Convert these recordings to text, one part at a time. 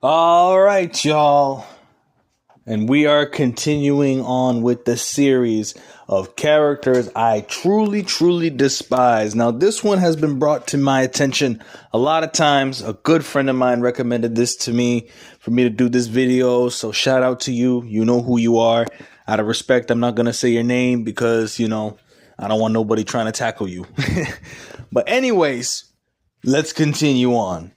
All right, y'all. And we are continuing on with the series of characters I truly, truly despise. Now, this one has been brought to my attention a lot of times. A good friend of mine recommended this to me for me to do this video. So shout out to you. You know who you are. Out of respect, I'm not going to say your name because, I don't want nobody trying to tackle you. But anyways, let's continue on.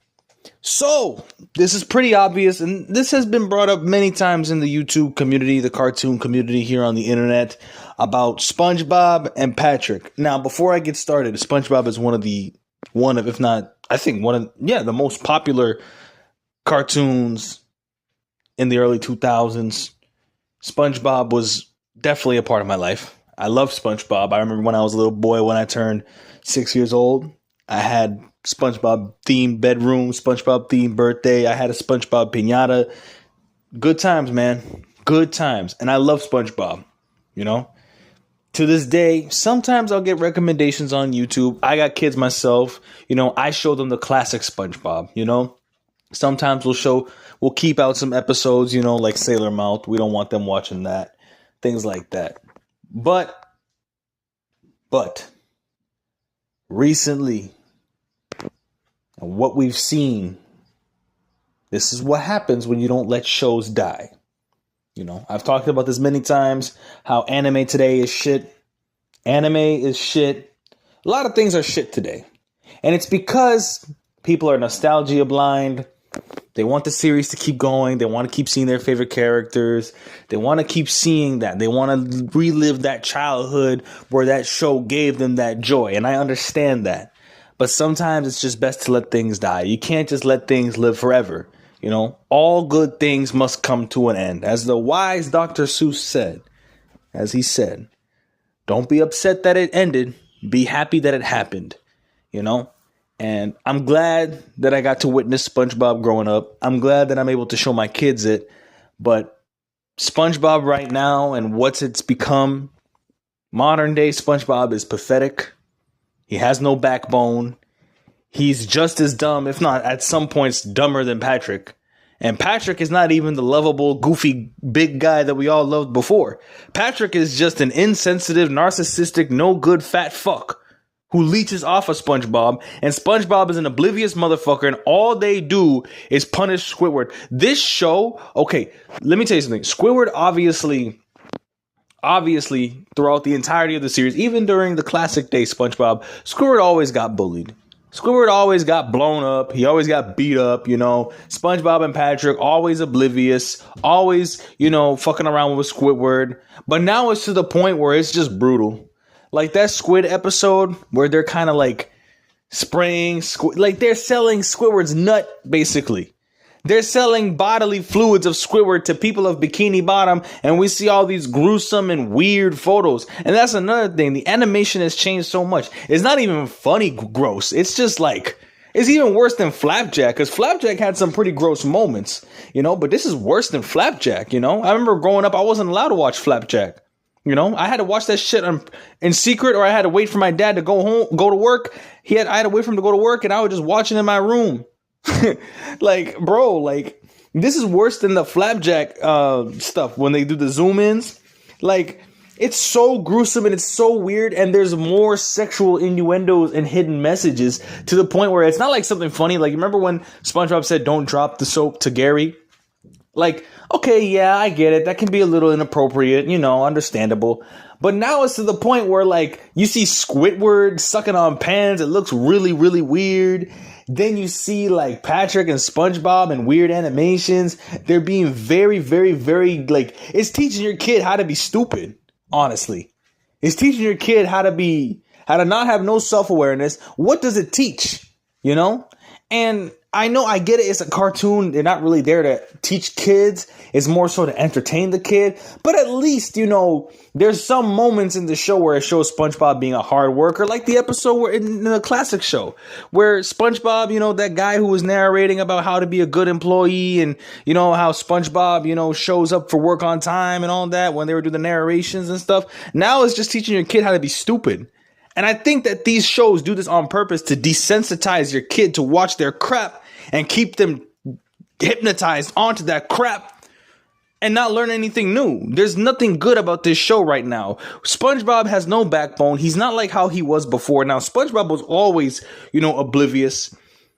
So, this is pretty obvious, and this has been brought up many times in the YouTube community, the cartoon community here on the internet, about SpongeBob and Patrick. Now, before I get started, SpongeBob is one of, if not, I think the most popular cartoons in the early 2000s. SpongeBob was definitely a part of my life. I love SpongeBob. I remember when I was a little boy, when I turned 6 years old, I had SpongeBob themed bedroom, SpongeBob themed birthday. I had a SpongeBob piñata. Good times, man. Good times. And I love SpongeBob, To this day, sometimes I'll get recommendations on YouTube. I got kids myself. I show them the classic SpongeBob, Sometimes we'll keep out some episodes, like Sailor Mouth. We don't want them watching that. Things like that. But recently, and what we've seen, this is what happens when you don't let shows die. I've talked about this many times, how anime today is shit. Anime is shit. A lot of things are shit today. And it's because people are nostalgia blind. They want the series to keep going. They want to keep seeing their favorite characters. They want to keep seeing that. They want to relive that childhood where that show gave them that joy. And I understand that. But sometimes it's just best to let things die. You can't just let things live forever. All good things must come to an end. As the wise Dr. Seuss said, don't be upset that it ended. Be happy that it happened, And I'm glad that I got to witness SpongeBob growing up. I'm glad that I'm able to show my kids it. But SpongeBob right now and what it's become, modern day SpongeBob is pathetic. He has no backbone. He's just as dumb, if not at some points dumber than Patrick. And Patrick is not even the lovable, goofy, big guy that we all loved before. Patrick is just an insensitive, narcissistic, no good fat fuck who leeches off of SpongeBob, and SpongeBob is an oblivious motherfucker, and all they do is punish Squidward. This show, okay, let me tell you something. Squidward obviously, throughout the entirety of the series, even during the classic day SpongeBob, Squidward always got bullied. Squidward always got blown up. He always got beat up, SpongeBob and Patrick, always oblivious, always, fucking around with Squidward. But now it's to the point where it's just brutal. Like that Squid episode where they're kind of like spraying, like they're selling Squidward's nut, basically. They're selling bodily fluids of Squidward to people of Bikini Bottom, and we see all these gruesome and weird photos. And that's another thing. The animation has changed so much. It's not even funny gross. It's just like, it's even worse than Flapjack, because Flapjack had some pretty gross moments, but this is worse than Flapjack, I remember growing up, I wasn't allowed to watch Flapjack. I had to watch that shit in secret, or I had to wait for my dad to go to work. I had to wait for him to go to work, and I would just watch it in my room. This is worse than the Flapjack stuff when they do the zoom ins. It's so gruesome and it's so weird, and there's more sexual innuendos and hidden messages to the point where it's not like something funny. Like, remember when SpongeBob said, "Don't drop the soap" to Gary? Okay, yeah, I get it. That can be a little inappropriate, understandable. But now it's to the point where, you see Squidward sucking on pans. It looks really, really weird. Then you see, Patrick and SpongeBob and weird animations. They're being very, very, very, it's teaching your kid how to be stupid, honestly. It's teaching your kid how to not have no self-awareness. What does it teach? And I know, I get it. It's a cartoon. They're not really there to teach kids. It's more so to entertain the kid. But at least, there's some moments in the show where it shows SpongeBob being a hard worker, like the episode where in the classic show where SpongeBob, that guy who was narrating about how to be a good employee and, how SpongeBob, shows up for work on time and all that when they were doing the narrations and stuff. Now it's just teaching your kid how to be stupid. And I think that these shows do this on purpose to desensitize your kid to watch their crap and keep them hypnotized onto that crap and not learn anything new. There's nothing good about this show right now. SpongeBob has no backbone. He's not like how he was before. Now, SpongeBob was always, oblivious,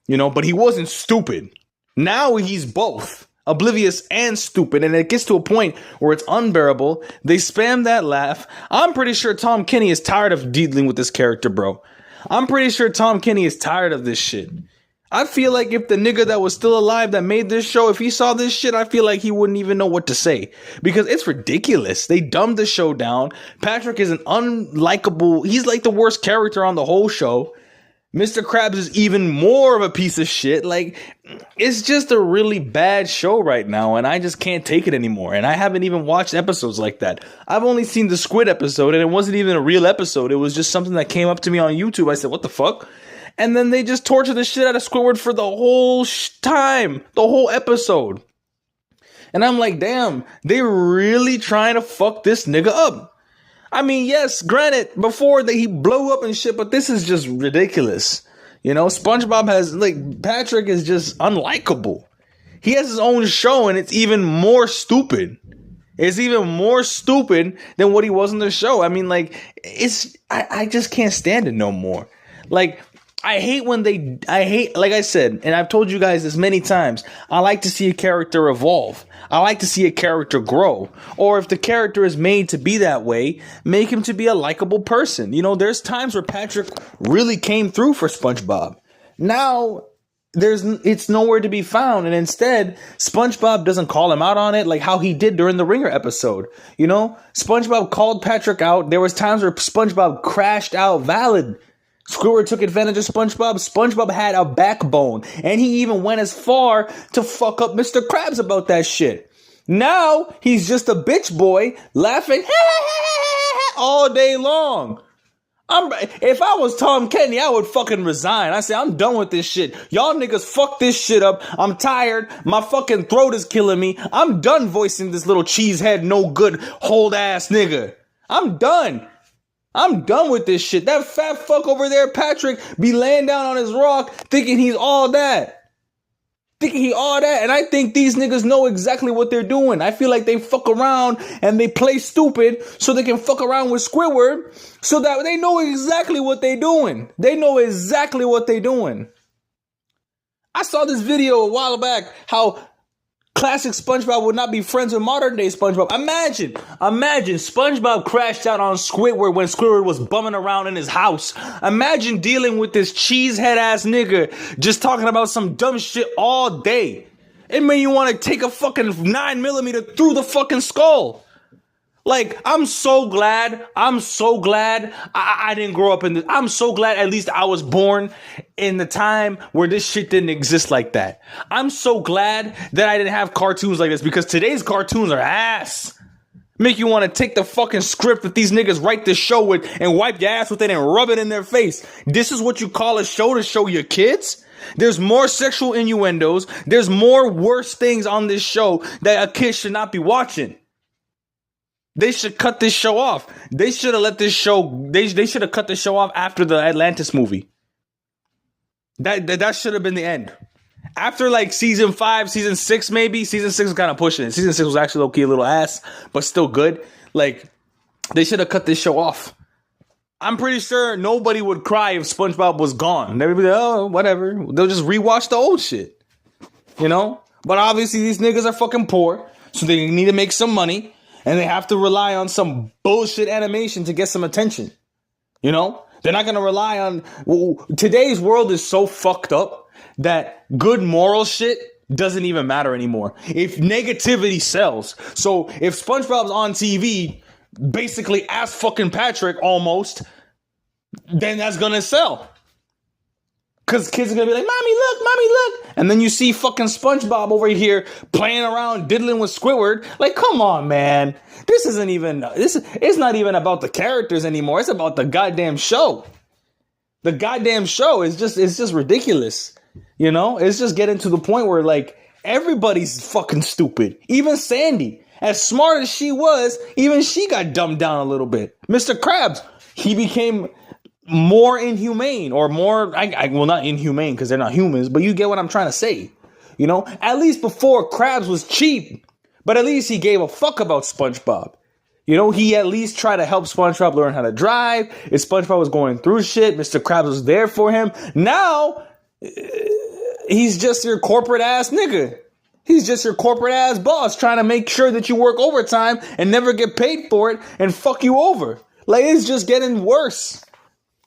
but he wasn't stupid. Now he's both oblivious and stupid, and it gets to a point where it's unbearable. They spam that laugh. I'm pretty sure Tom Kenny is tired of dealing with this character, bro. I'm pretty sure Tom Kenny is tired of this shit. I feel like if the nigga that was still alive that made this show, if he saw this shit, I feel like he wouldn't even know what to say. Because it's ridiculous. They dumbed the show down. Patrick is an unlikable, he's like the worst character on the whole show. Mr. Krabs is even more of a piece of shit. Like, it's just a really bad show right now, and I just can't take it anymore. And I haven't even watched episodes like that. I've only seen the Squid episode, and it wasn't even a real episode. It was just something that came up to me on YouTube. I said, what the fuck? And then they just torture the shit out of Squidward for the whole time, the whole episode. And I'm like, damn, they really trying to fuck this nigga up. I mean, yes, granted, before he blew up and shit, but this is just ridiculous. SpongeBob has, Patrick is just unlikable. He has his own show, and it's even more stupid. It's even more stupid than what he was in the show. I mean, I just can't stand it no more. I hate, like I said, and I've told you guys this many times, I like to see a character evolve. I like to see a character grow. Or if the character is made to be that way, make him to be a likable person. There's times where Patrick really came through for SpongeBob. Now, it's nowhere to be found, and instead, SpongeBob doesn't call him out on it like how he did during the Ringer episode. SpongeBob called Patrick out. There was times where SpongeBob crashed out valid. Squidward took advantage of SpongeBob. SpongeBob had a backbone. And he even went as far to fuck up Mr. Krabs about that shit. Now, he's just a bitch boy laughing all day long. If I was Tom Kenny, I would fucking resign. I say, I'm done with this shit. Y'all niggas fuck this shit up. I'm tired. My fucking throat is killing me. I'm done voicing this little cheesehead, no good, hold ass nigga. I'm done. I'm done with this shit. That fat fuck over there, Patrick, be laying down on his rock thinking he's all that. And I think these niggas know exactly what they're doing. I feel like they fuck around and they play stupid so they can fuck around with Squidward so that they know exactly what they're doing. I saw this video a while back how classic SpongeBob would not be friends with modern day SpongeBob. Imagine SpongeBob crashed out on Squidward when Squidward was bumming around in his house. Imagine dealing with this cheesehead ass nigga just talking about some dumb shit all day. It made you want to take a fucking 9mm through the fucking skull. I'm so glad I didn't grow up in this. I'm so glad at least I was born in the time where this shit didn't exist like that. I'm so glad that I didn't have cartoons like this, because today's cartoons are ass. Make you want to take the fucking script that these niggas write this show with and wipe your ass with it and rub it in their face. This is what you call a show to show your kids? There's more sexual innuendos. There's more worse things on this show that a kid should not be watching. They should cut this show off. They should have let this show. They should have cut the show off after the Atlantis movie. That should have been the end. After season 5, season 6, maybe. Season 6 was kind of pushing it. Season 6 was actually low-key a little ass, but still good. They should have cut this show off. I'm pretty sure nobody would cry if SpongeBob was gone. They would be like, oh, whatever. They'll just rewatch the old shit. But obviously these niggas are fucking poor, so they need to make some money. And they have to rely on some bullshit animation to get some attention. They're not going to rely on... Today's world is so fucked up that good moral shit doesn't even matter anymore. If negativity sells. So if SpongeBob's on TV, basically ass fucking Patrick almost, then that's going to sell. Because kids are going to be like, Mommy, look. And then you see fucking SpongeBob over here playing around, diddling with Squidward. Come on, man. It's not even about the characters anymore. It's about the goddamn show. The goddamn show is just ridiculous. It's just getting to the point where, everybody's fucking stupid. Even Sandy, as smart as she was, even she got dumbed down a little bit. Mr. Krabs, he became more inhumane, or more, well, not inhumane because they're not humans, but you get what I'm trying to say. You know, at least before Krabs was cheap, but at least he gave a fuck about SpongeBob. You know, he at least tried to help SpongeBob learn how to drive. If SpongeBob was going through shit, Mr. Krabs was there for him. Now, he's just your corporate ass nigga. He's just your corporate ass boss trying to make sure that you work overtime and never get paid for it and fuck you over. Like, it's just getting worse.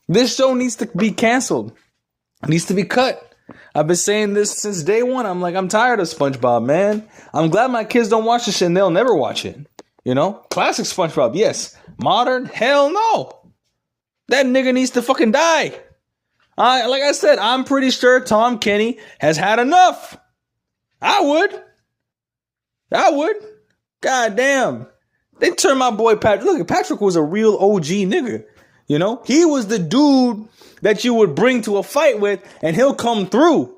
This show needs to be canceled. It needs to be cut. I've been saying this since day one. I'm like, I'm tired of SpongeBob, man. I'm glad my kids don't watch this shit and they'll never watch it. You know? Classic SpongeBob, yes. Modern? Hell no. That nigga needs to fucking die. Like I said, I'm pretty sure Tom Kenny has had enough. I would. God damn. They turned my boy Patrick. Look, Patrick was a real OG nigga. You know? He was the dude that you would bring to a fight with and he'll come through.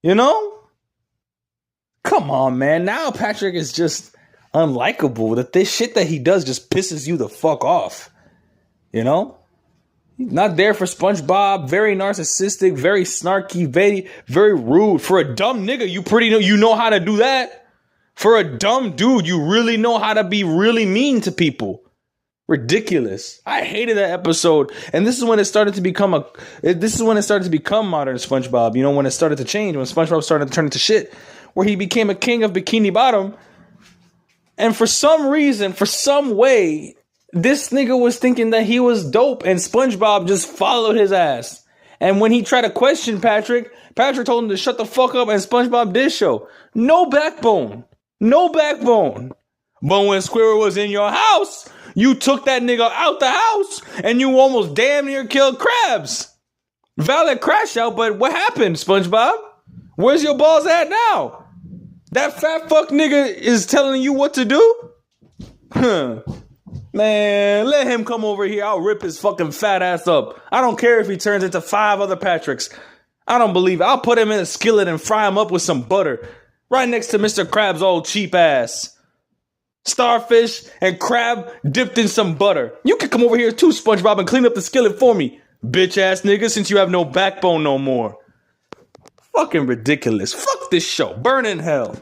You know? Come on, man. Now Patrick is just unlikable. That this shit that he does just pisses you the fuck off. You know? He's not there for SpongeBob. Very narcissistic, very snarky, very rude. For a dumb nigga, you know how to do that. For a dumb dude, you really know how to be really mean to people. Ridiculous. I hated that episode. And this is when it started to become modern SpongeBob. You know, when it started to change, when SpongeBob started to turn into shit, where he became a king of Bikini Bottom. And for some reason, for some way, this nigga was thinking that he was dope and SpongeBob just followed his ass. And when he tried to question Patrick told him to shut the fuck up and SpongeBob did show. No backbone. No backbone. But when Squidward was in your house, you took that nigga out the house and you almost damn near killed Krabs. Valid crash out, but what happened, SpongeBob? Where's your balls at now? That fat fuck nigga is telling you what to do? Man, let him come over here. I'll rip his fucking fat ass up. I don't care if he turns into 5 other Patricks. I don't believe it. I'll put him in a skillet and fry him up with some butter. Right next to Mr. Krabs' old cheap ass. Starfish and crab dipped in some butter. You can come over here too, SpongeBob, and clean up the skillet for me, bitch ass nigga, since you have no backbone no more. Fucking ridiculous. Fuck this show. Burn in hell.